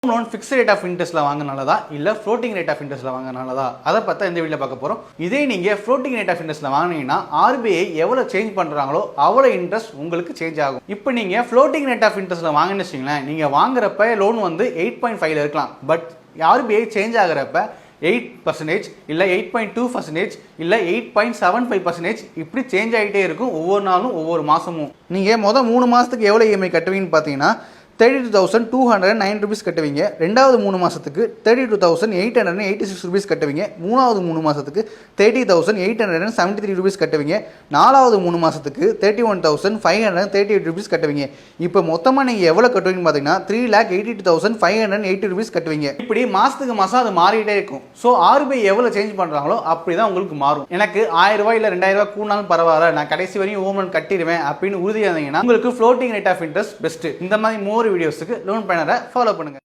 Loan fixed rate of இன்ட்ரெஸ்ட்ல வாங்க நல்லதா இல்ல ஃப்ளோட்டிங் ரேட் ஆஃப் இன்ட்ரெஸ்ட்ல வாங்க நல்லதா அதை பத்தி இந்த வீடியோல பார்க்க போறோம். இதே நீங்க ஃப்ளோட்டிங் ரேட் ஆஃப் இன்ட்ரெஸ்ட்ல வாங்குனீங்கன்னா RBI எவ்வளவு சேஞ்ச் பண்றாங்களோ அவ்வளவு இன்ட்ரெஸ்ட் உங்களுக்கு சேஞ்ச் ஆகும். இப்போ நீங்க ஃப்ளோட்டிங் ரேட் ஆஃப் இன்ட்ரெஸ்ட்ல வாங்குனீங்கன்னு வச்சுங்களேன், நீங்க வாங்குறப்ப லோன் வந்து 8.5ல இருக்கலாம். பட் RBI சேஞ்ச் ஆகுறப்ப 8% இல்ல 8.2% இல்ல 8.75% இப்படி சேஞ்ச் ஆகிட்டே இருக்கும் ஒவ்வொரு நாளும் ஒவ்வொரு மாசமும். நீங்க மொதல் 3 மாசத்துக்கு எவ்வளவு EMI கட்டுவீங்கன்னு பார்த்தீங்கன்னா 32,209 rupees கட்டுவீங்க. ரெண்டாவது 3 மாசத்துக்கு 32,886 rupees கட்டுவீங்க. மூணாவது 3 மாசத்துக்கு 30,873 rupees கட்டுவீங்க. நாலாவது 3 மாசத்துக்கு 31,538 rupees கட்டுவீங்க. இப்போ மொத்தமா நீங்க எவ்வளவு கட்டுவீங்கன்னு பார்த்தீங்கன்னா 3,82,580 rupees கட்டுவீங்க. இப்படி மாசத்துக்கு மாசம் அது மாறிட்டே இருக்கும். ஸோ RBI எவ்வளவு சேஞ்ச் பண்றாங்களோ அப்படிதான் உங்களுக்கு மாறும். எனக்கு 1000 ரூபாய் இல்ல 2000 ரூபாய் கூடாலும் பரவாயில்ல, நான் கடைசி வரையும் ஹோம் லோன் கட்டிடுவேன் அப்படின்னு உறுதியா இருந்தீங்கன்னா உங்களுக்கு floating rate of interest best. இந்த மாதிரி வீடியோஸ்க்கு லோன் பயனரை ஃபாலோ பண்ணுங்க.